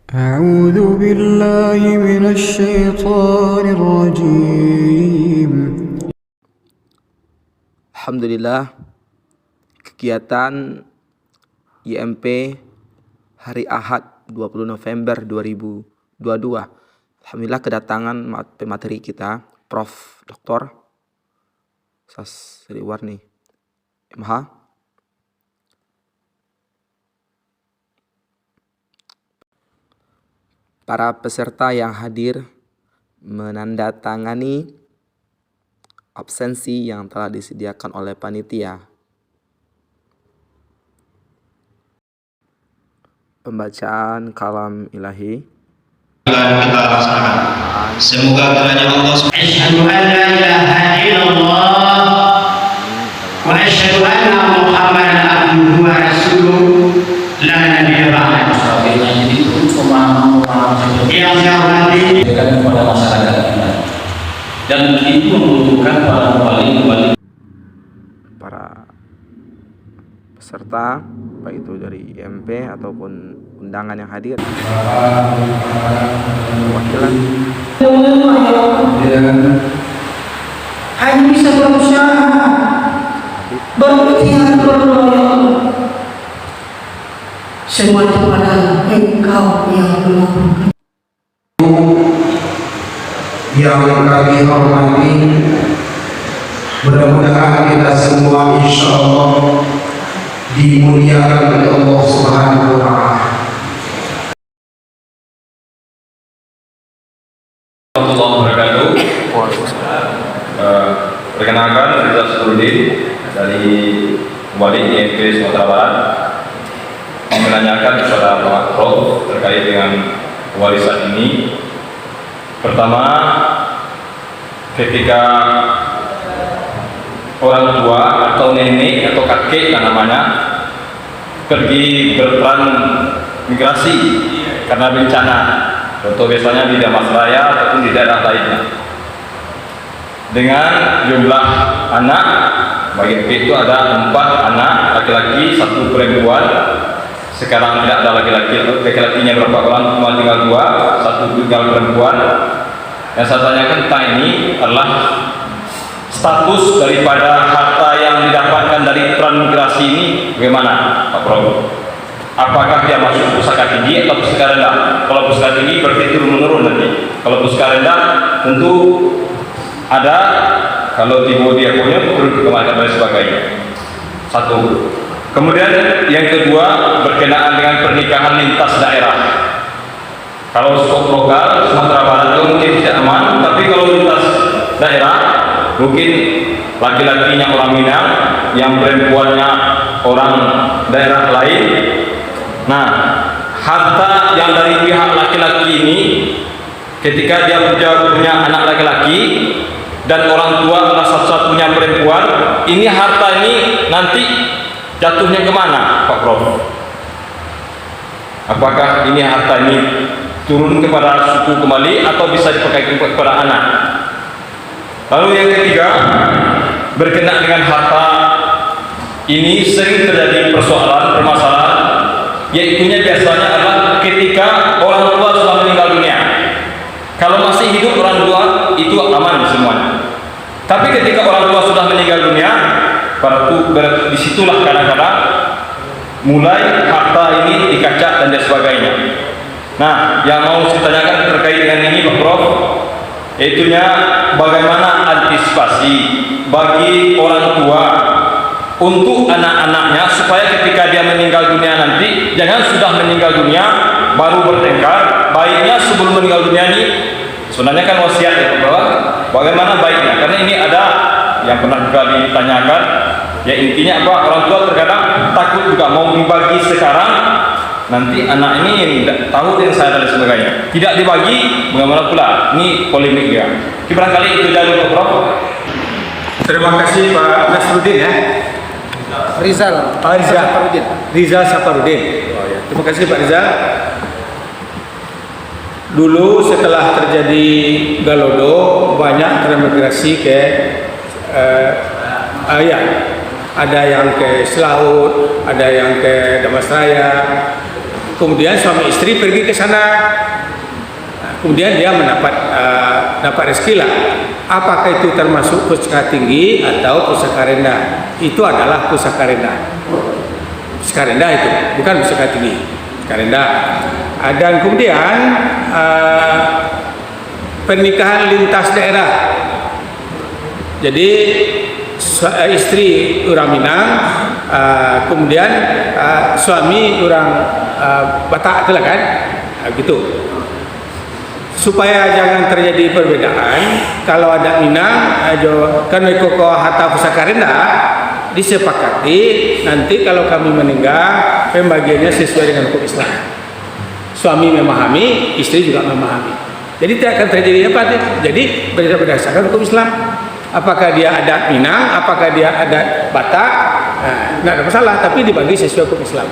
أعوذ بالله من الشيطان الرجيم. Alhamdulillah, kegiatan IMP hari Ahad 20 November 2022. Alhamdulillah kedatangan pemateri kita, Prof. Dr. Sasriwarni MH. Para peserta yang hadir menandatangani absensi yang telah disediakan oleh panitia. Pembacaan kalam ilahi kita laksanakan. Semoga kiranya Allah Asyhadu an la ilaha illallah wa asyhadu anna Muhammadan abduhu wa rasuluh la nabiyya ba'da. Yang saya hormati kepada masyarakat kita, dan itu membutuhkan para wali para peserta, baik itu dari IMP ataupun undangan yang hadir, perwakilan. Hanya bisa berusaha, berikhtiar berdoa, ya Allah. Semua kepada Engkau yang mengampuni. Yang kami hormati, mudah-mudahan kita semua insya Allah dimuliakan oleh Allah Subhanahu wa Ta'ala. Warahmatullahi wabarakatuh. Perkenalkan, Riza Syafruddin dari Wali IMP Sumatera Barat menanyakan kepada Pak Prof terkait dengan warisan ini. Pertama, ketika orang tua atau nenek atau kakek namanya pergi berperan migrasi karena bencana, contoh biasanya di Damasraya ataupun di daerah lainnya, dengan jumlah anak, bagi itu ada 4 anak laki-laki, 1 perempuan. Sekarang tidak ada laki-lakinya berapa orang, cuma tinggal 2, 1 tinggal perempuan. Yang saya tanyakan tentang ini adalah status daripada harta yang didapatkan dari transmigrasi ini bagaimana, Pak Prof? Apakah dia masuk pusaka tinggi atau pusaka rendah? Kalau pusaka tinggi berarti turun-menurun nanti. Kalau pusaka rendah tentu ada, kalau tiba dia punya turun ke kemana dan sebagainya. 1. Kemudian yang kedua berkenaan dengan pernikahan lintas daerah. Kalau skop lokal Sumatera Barat itu mungkin tidak aman, tapi kalau lintas daerah mungkin laki-lakinya orang Minang, yang perempuannya orang daerah lain. Nah, harta yang dari pihak laki-laki ini ketika dia punya anak laki-laki dan orang tua adalah satu-satunya perempuan, ini harta ini nanti jatuhnya kemana, Pak Prof? Apakah ini harta ini turun kepada suku kembali atau bisa dipakai kepada anak? Lalu yang ketiga, berkenaan dengan harta ini sering terjadi permasalahan, yaitunya biasanya adalah ketika orang tua sudah meninggal dunia. Kalau masih hidup orang tua itu aman semuanya. Tapi ketika orang tua sudah meninggal dunia, disitulah kadang-kadang mulai harta ini dikacak dan sebagainya. Nah, yang mau saya tanyakan terkait dengan ini, Pak Prof, yaitunya bagaimana antisipasi bagi orang tua untuk anak-anaknya supaya ketika dia meninggal dunia nanti, jangan sudah meninggal dunia baru bertengkar. Baiknya sebelum meninggal dunia ini sebenarnya kan wasiat ya, bahwa bagaimana baiknya, karena ini ada yang pernah juga ditanyakan, ya intinya apa, orang tua terkadang takut juga mau dibagi sekarang, nanti anak ini tidak tahu dengan saya dan sebagainya, tidak dibagi bagaimana pula, ini polemik ya. Barangkali itu jalur, Prof. Terima kasih Pak Nasruddin ya. Rizal. Pak Rizal Saparudin. Oh, ya. Terima kasih Pak Rizal. Dulu setelah terjadi Galodo, banyak transmigrasi ke ada yang ke Selaut, ada yang ke Damasraya, kemudian suami istri pergi ke sana. Kemudian dia dapat rezeki lah. Apakah itu termasuk pusaka tinggi atau pusaka rendah? Itu adalah pusaka rendah. Pusaka rendah itu bukan pusaka tinggi, pusaka rendah. Dan kemudian pernikahan lintas daerah. Jadi istri orang Minang, kemudian suami orang Batak, itulah kan, gitu. Supaya jangan terjadi perbedaan, kalau ada Minang, kan koko harta pusaka rendah, disepakati nanti kalau kami meninggal pembagiannya sesuai dengan hukum Islam. Suami memahami, istri juga memahami. Jadi tidak akan terjadi apa? Jadi berdasarkan hukum Islam. Apakah dia ada Minang, apakah dia ada Batak, tidak ada masalah, tapi dibagi sesuai hukum Islam.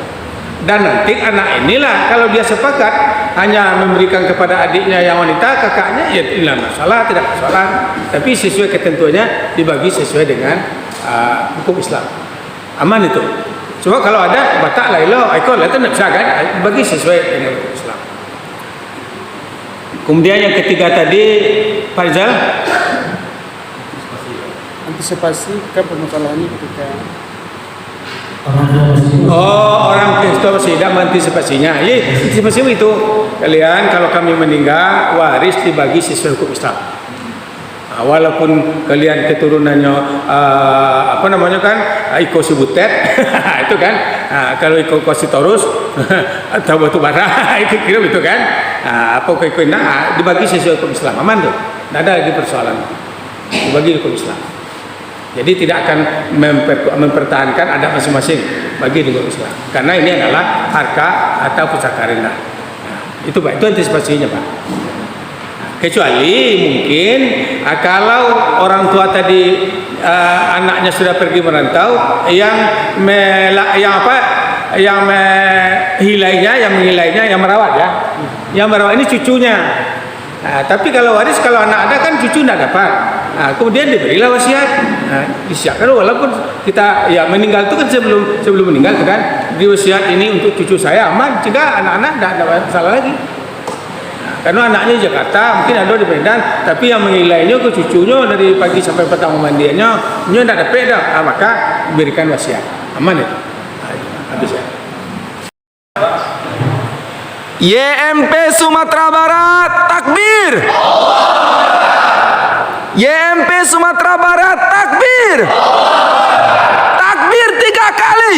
Dan nanti anak inilah kalau dia sepakat hanya memberikan kepada adiknya yang wanita, kakaknya, ya tidak masalah, tidak masalah. Tapi sesuai ketentuannya dibagi sesuai dengan hukum Islam. Aman itu. Cuma kalau ada Batak lah, ikut lah, itu tidak bisa kan? Bagi sesuai dengan hukum Islam. Kemudian yang ketiga tadi, Pak Rizal, Antisipasi kan permasalahannya ketika orang tua tidak mengantisipasinya. Antisipasi itu kalian kalau kami meninggal waris dibagi sesuai hukum Islam. Walaupun kalian keturunannya apa namanya kan Iko Subutet itu kan, kalau Iko Sitorus atau batu bara itu kira itu kan, apa Iko dibagi sesuai hukum Islam. Aman tuh, tidak ada lagi persoalan, dibagi hukum Islam. Jadi tidak akan mempertahankan adat masing-masing bagi hukum Islam, karena ini adalah harta atau pusaka rendah. Itu Pak, itu antisipasinya Pak. Kecuali mungkin kalau orang tua tadi anaknya sudah pergi merantau, yang menghilainya, yang merawat ya, yang merawat ini cucunya. Tapi kalau waris, kalau anak ada kan cucu tidak dapat. Kemudian diberilah wasiat, disiapkan walaupun kita ya meninggal itu kan sebelum meninggal itu kan di wasiat ini untuk cucu saya aman, jika anak-anak tidak ada masalah lagi. Karena anaknya di Jakarta, mungkin ada di Medan, tapi yang mengilainya ke cucunya dari pagi sampai petang memandiannya, dia tidak dapat dah, maka berikan wasiat, aman itu. Habis ya. YMP Sumatera Barat, takbir. YMP Sumatera Barat, takbir. Takbir 3 kali.